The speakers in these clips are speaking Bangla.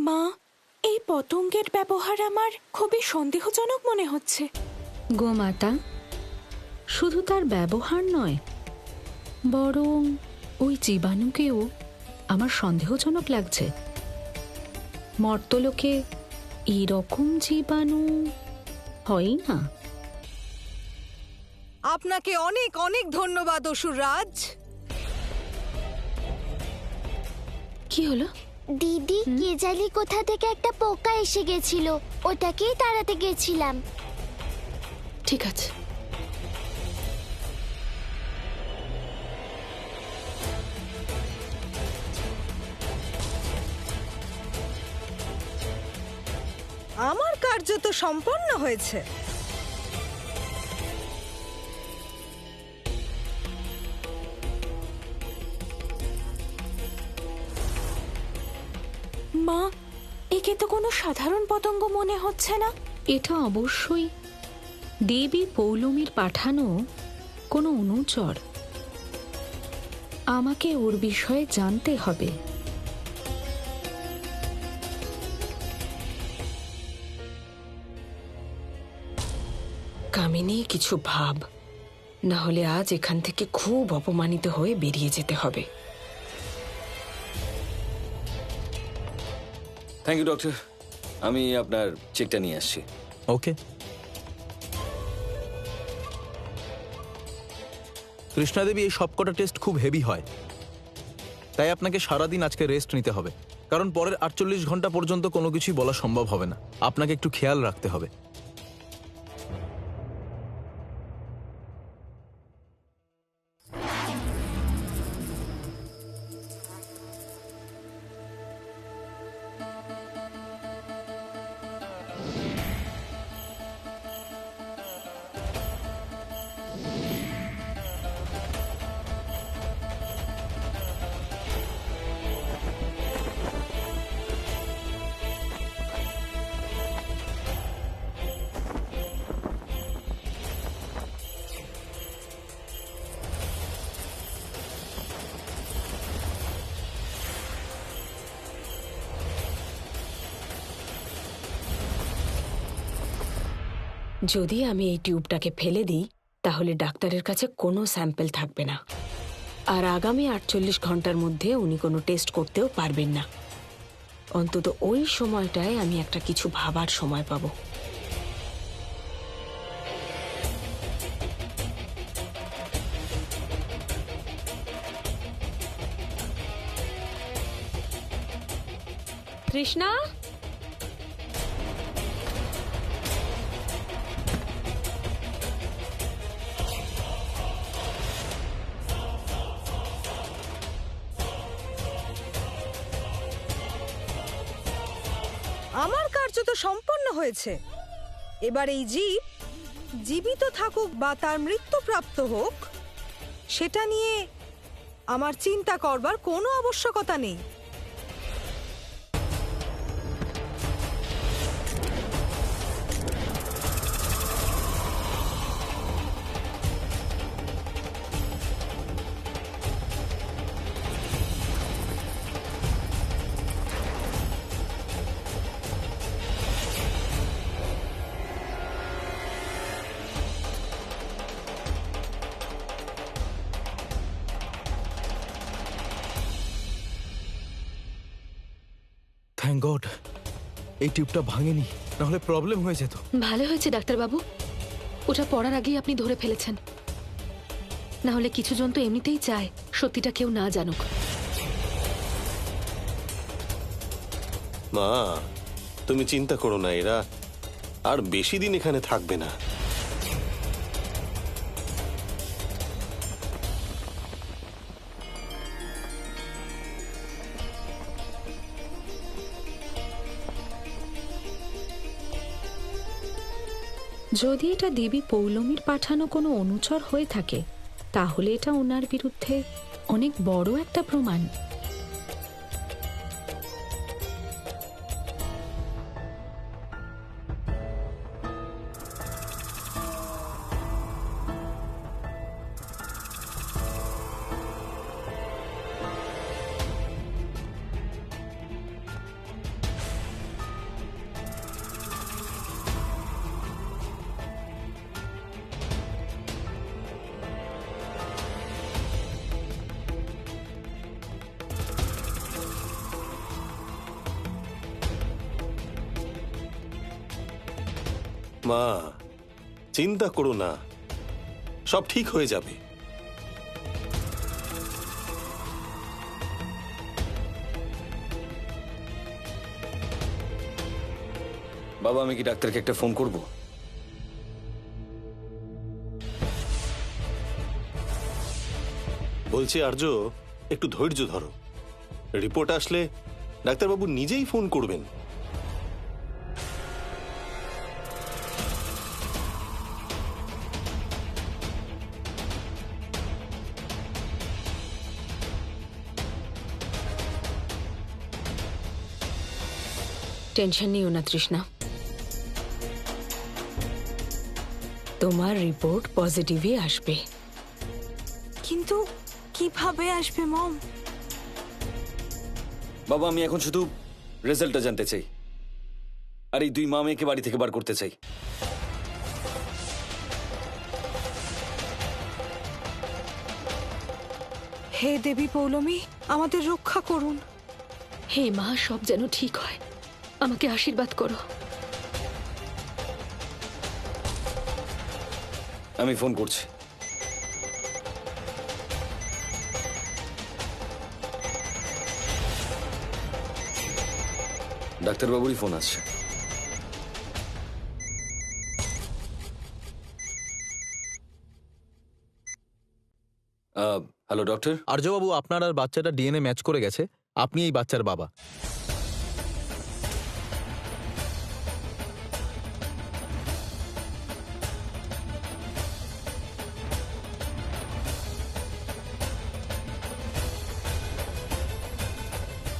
মা, এই পতঙ্গের ব্যবহার আমার খুবই সন্দেহজনক মনে হচ্ছে। গোমাতা, শুধু তার ব্যবহার নয়, বরং ওই জীবাণুকেও আমার সন্দেহজনক লাগছে। মর্তলোকে এরকম জীবাণু হয় না। আপনাকে অনেক অনেক ধন্যবাদ অসুররাজ। কি হলো? দিদি, কেজালি কোথা থেকে একটা পোকা এসে গেছিল, ওটাকেই তাড়াতে গেছিলাম। ঠিক আছে। আমার কার্য তো সম্পন্ন হয়েছে। মা, একে তো কোনো সাধারণ পতঙ্গ মনে হচ্ছে না। এটা অবশ্যই দেবী পৌলমীর পাঠানো কোনো অনুচর। আমাকে ওর বিষয়ে জানতে হবে। কামিনী, কিছু ভাব, না হলে আজ এখান থেকে খুব অপমানিত হয়ে বেরিয়ে যেতে হবে। থ্যাংক ইউ ডক্টর, আমি আপনার চেকটা নিয়ে আসছি। ওকে। কৃষ্ণা দেবী, এই সবকটা টেস্ট খুব হেভি হয়, তাই আপনাকে সারাদিন আজকে রেস্ট নিতে হবে, কারণ পরের 48 ঘন্টা পর্যন্ত কোনো কিছুই বলা সম্ভব হবে না। আপনাকে একটু খেয়াল রাখতে হবে। যদি আমি এই টিউবটাকে ফেলে দিই, তাহলে ডাক্তারের কাছে কোনো স্যাম্পল থাকবে না, আর আগামী 48 ঘন্টার মধ্যে উনি কোনো টেস্ট করতেও পারবেন না। অন্তত ওই সময়টায় আমি একটা কিছু ভাবার সময় পাবো। কৃষ্ণা, আমার কার্য তো সম্পন্ন হয়েছে। এবার এই জীব জীবিত থাকুক বা তার মৃত্যুপ্রাপ্ত হোক, সেটা নিয়ে আমার চিন্তা করবার কোনো আবশ্যকতা নেই। থ্যাংক গড এই টিউবটা ভাঙেনি, নাহলে প্রবলেম হয়ে যেত। ভালো হয়েছে ডাক্তারবাবু, ওটা পড়ার আগেই আপনি ধরে ফেলেছেন। না হলে কিছু জন তো এমনিতেই চায় সত্যিটা কেউ না জানুক। মা, তুমি চিন্তা করো না, এরা আর বেশি দিন এখানে থাকবে না। যদি এটা দেবী পৌলমীর পাঠানো কোনো অনুচর হয়ে থাকে, তাহলে এটা ওনার বিরুদ্ধে অনেক বড় একটা প্রমাণ। মা, চিন্তা করো না, সব ঠিক হয়ে যাবে। বাবা, আমি কি ডাক্তারকে একটা ফোন করব? বলছি আর্য, একটু ধৈর্য ধরো। রিপোর্ট আসলে ডাক্তারবাবু নিজেই ফোন করবেন। টেনশন নিও না তৃষ্ণা, তোমার রিপোর্ট পজিটিভই আসবে। কিন্তু কিভাবে আসবে মম? বাবা, আমি এখন শুধু রেজাল্টটা জানতে চাই, আর এই 2 মা মেয়েকে বাড়ি থেকে বার করতে চাই। হে দেবী পৌলমী, আমাদের রক্ষা করুন। হে মা, সব যেন ঠিক হয়, আমাকে আশীর্বাদ করো। আমি ফোন করছি। ডাক্তারবাবুরই ফোন আসছে। হ্যালো ডক্টর। আর্যবাবু, আপনার আর বাচ্চাটা ডিএনএ ম্যাচ করে গেছে। আপনি এই বাচ্চার বাবা।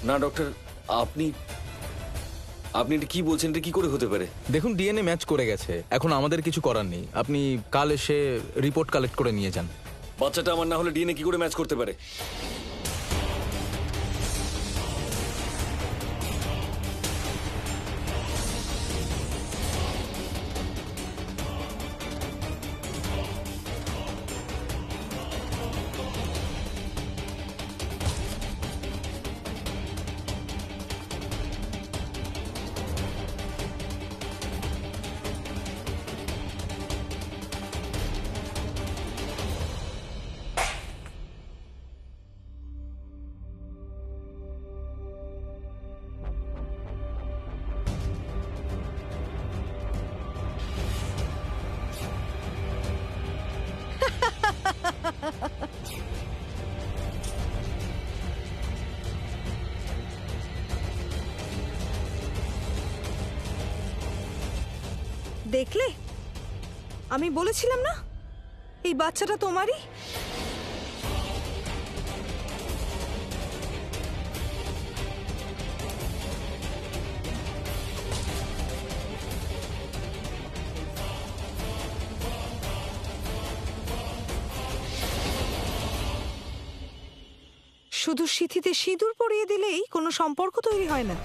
না ডক্টর, আপনি আপনি এটা কি বলছেন? এটা কি করে হতে পারে? দেখুন, ডিএনএ ম্যাচ করে গেছে, এখন আমাদের কিছু করার নেই। আপনি কাল এসে রিপোর্ট কালেক্ট করে নিয়ে যান। বাচ্চাটা আমার না হলে ডিএনএ কি করে ম্যাচ করতে পারে? দেখলে, আমি বলেছিলাম না এই বাচ্চাটা তোমারই। শুধু সিঁথিতে সিঁদুর পরিয়ে দিলেই কোনো সম্পর্ক তৈরি হয় না।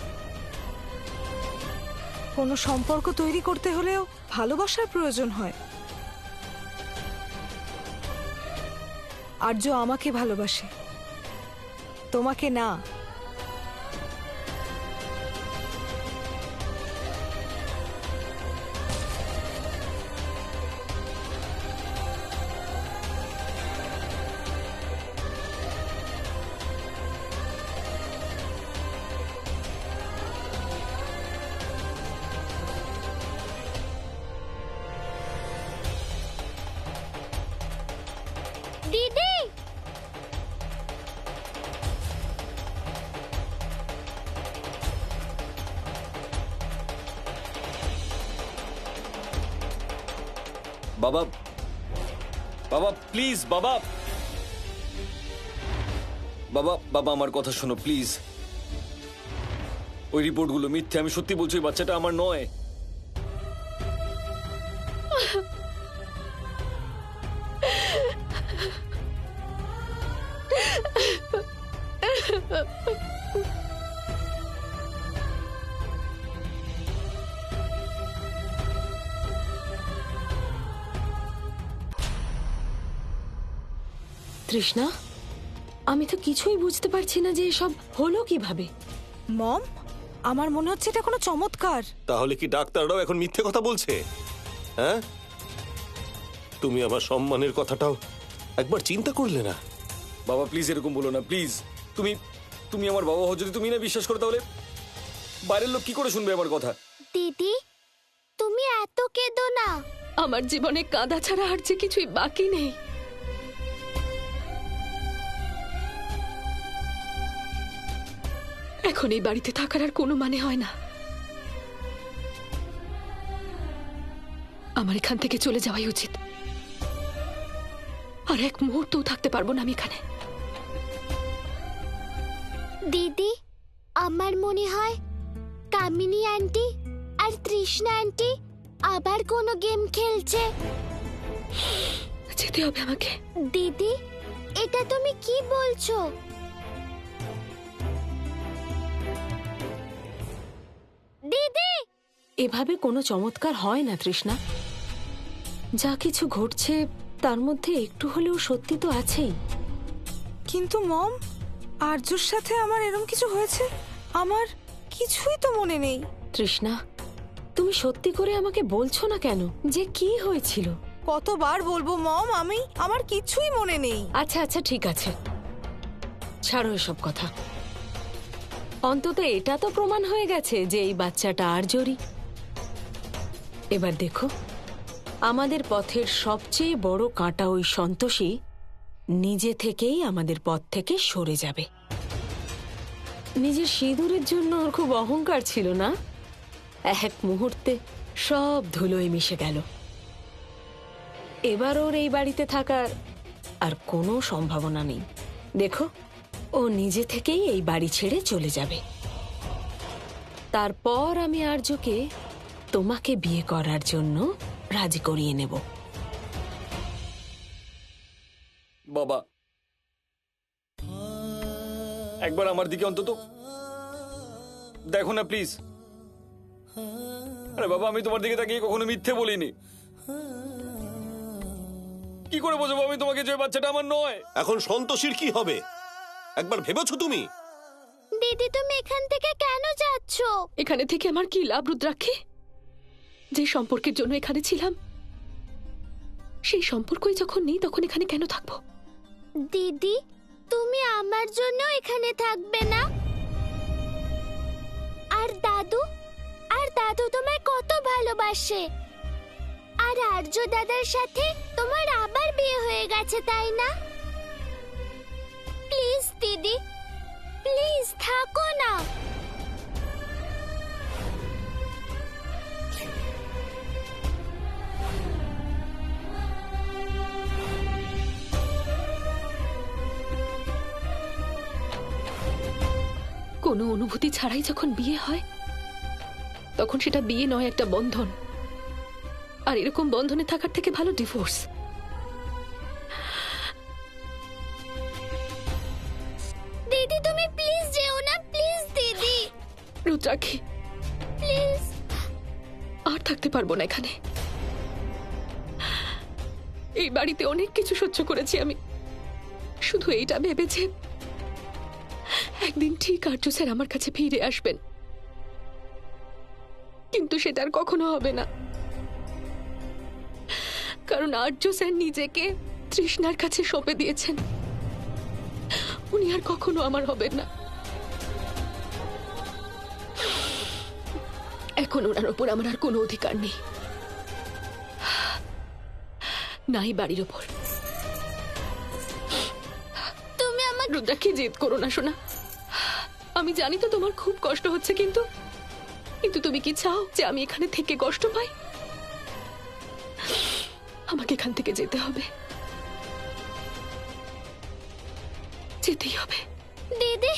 কোনো সম্পর্ক তৈরি করতে হলেও ভালোবাসার প্রয়োজন হয়। আর্য আমাকে ভালোবাসে, তোমাকে না। দিদি, বাবা, বাবা প্লিজ, বাবা, বাবা, বাবা আমার কথা শোনো প্লিজ। ওই রিপোর্টগুলো মিথ্যে, আমি সত্যি বলছি, ওই বাচ্চাটা আমার নয়। তৃষ্ণা, আমি তো কিছুই বুঝতে পারছি না যে এসব হলো কিভাবে। মম, আমার মনে হচ্ছে এটা কোনো চমৎকার। তাহলে কি ডাক্তাররাও এখন মিথ্যে কথা বলছে? হ্যাঁ, তুমি আমার সম্মানের কথাটাও একবার চিন্তা করলে না? বাবা প্লিজ এরকম বলো না, প্লিজ। তুমি তুমি আমার বাবা হও, যদি তুমি না বিশ্বাস করো তাহলে বাইরের লোক কি করে শুনবে আমার কথা? দিদি তুমি এত কেঁদো না। আমার জীবনে কাঁদা ছাড়া আর যে কিছুই বাকি নেই। এখন এই বাড়িতে থাকার আর কোনো মানে হয় না। আমার এখান থেকে চলে যাওয়াই উচিত। আর এক মুহূর্তও থাকতে পারবো না আমি এখানে। দিদি আমার মনে হয় কামিনী আন্টি আর তৃষ্ণা আন্টি আবার কোনো গেম খেলছে। যেতে হবে আমাকে। দিদি এটা তুমি কি বলছো? দিদি এভাবে কোনো চমৎকার হয় না তৃষ্ণা। যা কিছু ঘটছে তার মধ্যে একটু হলেও সত্যি তো আছেই। কিন্তু মম, আর্যর সাথে আমার এরকম কিছু হয়েছে আমার কিছুই তো মনে নেই। তৃষ্ণা, তুমি সত্যি করে আমাকে বলছো না কেন যে কি হয়েছিল? কতবার বলবো মম, আমার কিছুই মনে নেই। আচ্ছা আচ্ছা ঠিক আছে, ছাড়ো এসব কথা। অন্তত এটা তো প্রমাণ হয়ে গেছে যে এই বাচ্চাটা আর্যরই। এবার দেখো, আমাদের পথের সবচেয়ে বড় কাঁটা ওই সন্তোষী নিজে থেকেই আমাদের পথ থেকে সরে যাবে। নিজের সিঁদুরের জন্য ওর খুব অহংকার ছিল না, এক মুহূর্তে সব ধুলোয় মিশে গেল। এবার ওর এই বাড়িতে থাকার আর কোনো সম্ভাবনা নেই। দেখো, ও নিজে থেকেই এই বাড়ি ছেড়ে চলে যাবে। তারপর আমি আর্যকে তোমাকে বিয়ে করার জন্য রাজি করিয়ে নেব। বাবা একবার আমার দিকে অন্তত দেখো না প্লিজ। আরে বাবা, আমি তোমার দিকে তাকিয়ে কখনো মিথ্যে বলিনি। কি করে বোঝাবো আমি তোমাকে যে বাচ্চাটা আমার নয়? এখন সন্তোষীর কি হবে একবার ভেবেছো তুমি? দিদি তুমি এখান থেকে কেন যাচ্ছ? এখানে থেকে আমার কি লাভ রুদ্রাক্ষী? যে সম্পর্কের জন্য এখানে ছিলাম সেই সম্পর্কই যখন নেই তখন এখানে কেন থাকবো? দিদি তুমি আমার জন্য এখানে থাকবে না? আর দাদু তোমায় কত ভালোবাসে। আর আর্য দাদার সাথে তোমার আবার বিয়ে হয়ে গেছে, তাই না? প্লিজ দিদি, প্লিজ থাকো না। কোনো অনুভূতি ছাড়াই যখন বিয়ে হয় তখন সেটা বিয়ে নয়, একটা বন্ধন। আর এরকম বন্ধনে থাকার থেকে ভালো ডিভোর্স। দিদি তুমি প্লিজ যেও না, প্লিজ দিদি, রুদ্রাক্ষী প্লিজ। আর থাকতে পারবো না এখানে। এই বাড়িতে অনেক কিছু সহ্য করেছি আমি, শুধু এইটা ভেবেছে একদিন ঠিক আর্য স্যার আমার কাছে ফিরে আসবেন, কিন্তু সেটা আর কখনো হবে না। কারণ আর্য স্যার নিজেকে তৃষ্ণার কাছে সঁপে দিয়েছেন। উনি আর কখনো আমার হবেন না। এখন ওনার ওপর আমার আর কোনো অধিকার নেই, নাই বাড়ির ওপর। তুমি আমার রুদ্রাক্ষী জেদ করো না সোনা। আমি জানি তো তোমার খুব কষ্ট হচ্ছে, কিন্তু তুমি কি চাও যে আমি এখানে থেকে কষ্ট পাই? আমাকে এখান থেকে যেতে হবে, যেতেই হবে। দিদি,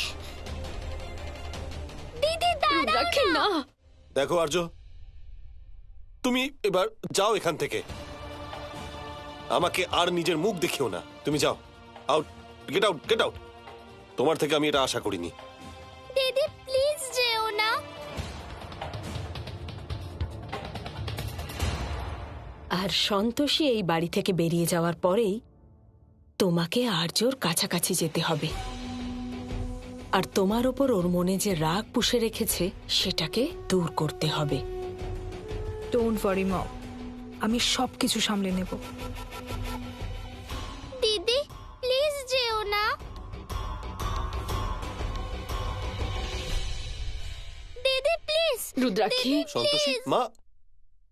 দিদি দাঁড়াও রুদ্রাক্ষী না। না। দেখো আর্য, তুমি এবার যাও এখান থেকে। আমাকে আর নিজের মুখ দেখিও না। তুমি যাও, out, get out, get out. তোমার থেকে আমি এটা আশা করিনি। দিদি প্লিজ যেও না। আর সন্তোষী এই বাড়ি থেকে বেরিয়ে যাওয়ার পরেই তোমাকে আর্যর কাছাকাছি যেতে হবে। আর তোমার ওপর ওর মনে যে রাগ পুষে রেখেছে সেটাকে দূর করতে হবে। ডোন্ট ওয়ারি মম, আমি সব কিছু সামলে নেব। দিদি প্লিজ যেও না। দিদি প্লিজ। রুদ্রাক্ষী, সন্তোষী মা,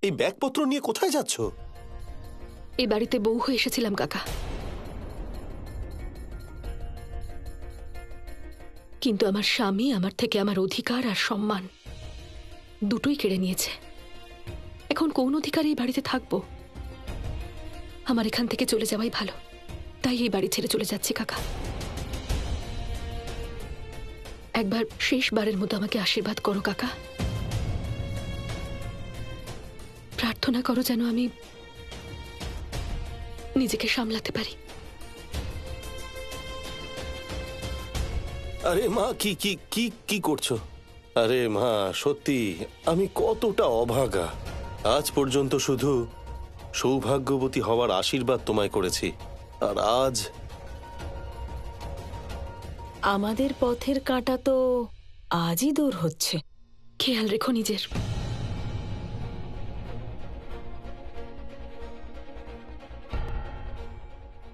এই ব্যাগপত্র নিয়ে কোথায় যাচ্ছ? এই বাড়িতে বউ হয়ে এসেছিলাম কাকা, কিন্তু আমার স্বামী আমার থেকে আমার অধিকার আর সম্মান দুটোই কেড়ে নিয়েছে। এখন কোন অধিকারে এই বাড়িতে থাকবো? আমার এখান থেকে চলে যাওয়াই ভালো, তাই এই বাড়ি ছেড়ে চলে যাচ্ছি কাকা। একবার শেষবারের মতো আমাকে আশীর্বাদ করো কাকা, প্রার্থনা করো যেন আমি নিজেকে সামলাতে পারি। আরে মা, কি কি কি কি করছো? আরে মা, সত্যি আমি কতটা অভাগা। আজ পর্যন্ত শুধু সৌভাগ্যবতী হওয়ার আশীর্বাদ তোমায় করেছি, আর আজ আমাদের পথের কাঁটা তো আজই দূর হচ্ছে। খেয়াল রেখো নিজের।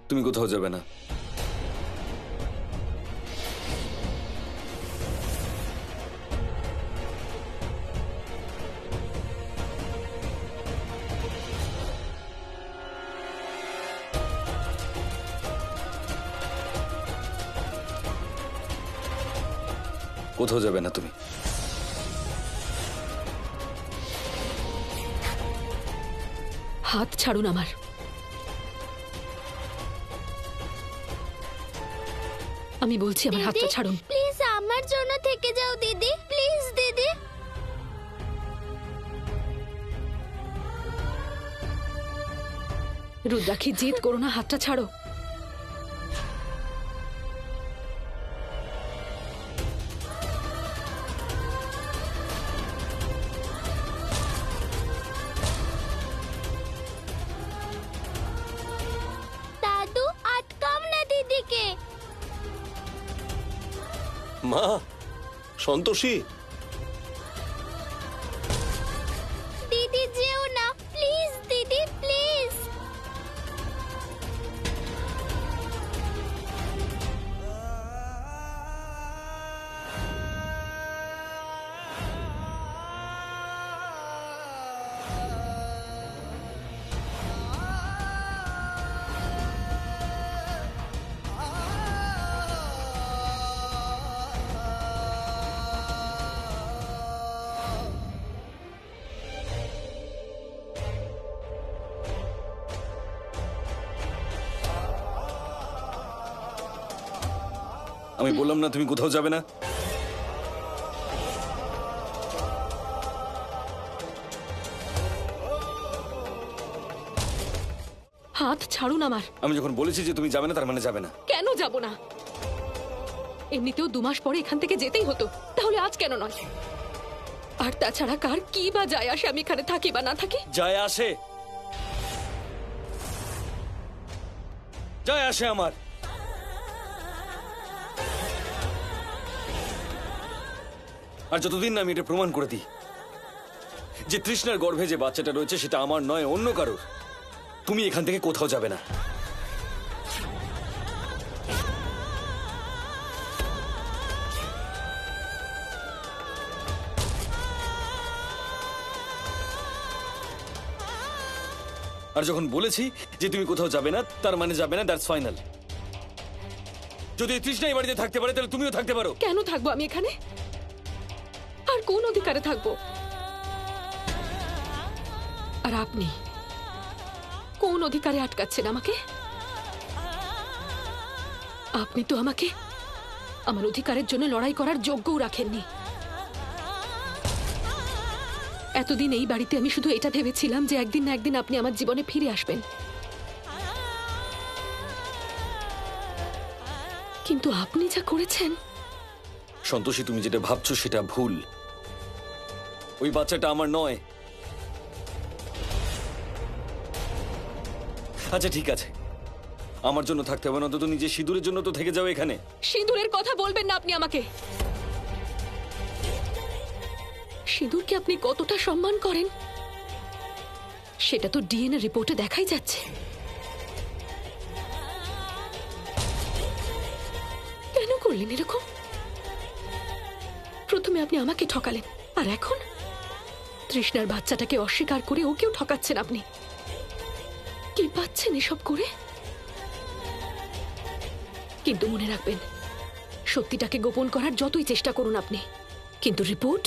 তুমি কোথাও যাবে না। কোথাও যাবে না তুমি। হাত ছাড়ুন আমার। আমি বলছি আমার হাতটা ছাড়ুন। প্লিজ আমার জন্য থেকে যাও দিদি, প্লিজ দিদি। রুদ্রাক্ষী, জিদ করো না, হাতটা ছাড়ো। দাদু আটকাও না দিদিকে। মা, সন্তোষী, দিদি যেও না, প্লিজ দিদি, প্লিজ। আমি বললাম না তুমি কোথাও যাবে না। হাত ছাড়ুন আমার। আমি যখন বলেছি যে তুমি যাবে না, তার মানে যাবে না। কেন যাব না? এমনিতেও 2 মাস পরে এখান থেকে যেতেই হতো, তাহলে আজ কেন নয়? আর তাছাড়া কার কি বা যায় আসে আমি এখানে থাকি বা না থাকি? যায় আসে, যায় আসে আমার। আর যতদিন না আমি এটা প্রমাণ করে দিই যে তৃষ্ণার গর্ভে যে বাচ্চাটা রয়েছে সেটা আমার নয়, অন্য কারোর, তুমি এখান থেকে কোথাও যাবে না। আর যখন বলেছি যে তুমি কোথাও যাবে না, তার মানে যাবে না, দ্যাটস ফাইনাল। যদি তৃষ্ণা এই বাড়িতে থাকতে পারে তাহলে তুমিও থাকতে পারো। কেন থাকবো আমি এখানে? আর কোন অধিকারে থাকবো? আর আপনি কোন অধিকারে আটকাচ্ছেন আমাকে? আপনি তো আমাকে আমার অধিকারের জন্য লড়াই করার যোগ্যও রাখেননি। এতদিন এই বাড়িতে আমি শুধু এটা ভেবেছিলাম যে একদিন না একদিন আপনি আমার জীবনে ফিরে আসবেন, কিন্তু আপনি যা করেছেন। সন্তোষী, তুমি যেটা ভাবছো সেটা ভুল। ওই বাচ্চাটা আমার নয়। আচ্ছা ঠিক আছে, আমার জন্য থাকতে হবে না, অন্তত নিজের সিঁদুরের জন্য তো থেকে যাও এখানে। সিঁদুরের কথা বলবেন না আপনি আমাকে। সিঁদুরকে আপনি কতটা সম্মান করেন সেটা তো ডিএনএ রিপোর্টে দেখাই যাচ্ছে। কেন করলেন এরকম? প্রথমে আপনি আমাকে ঠকালেন, আর এখন তৃষ্ণার বাচ্চাটাকে অস্বীকার করে ওকেও ঠকাচ্ছেন আপনি। কি পাচ্ছেন এসব করে? কিন্তু মনে রাখবেন, সত্যিটাকে গোপন করার যতই চেষ্টা করুন আপনি, কিন্তু রিপোর্ট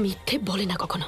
মিথ্যে বলে না কখনো।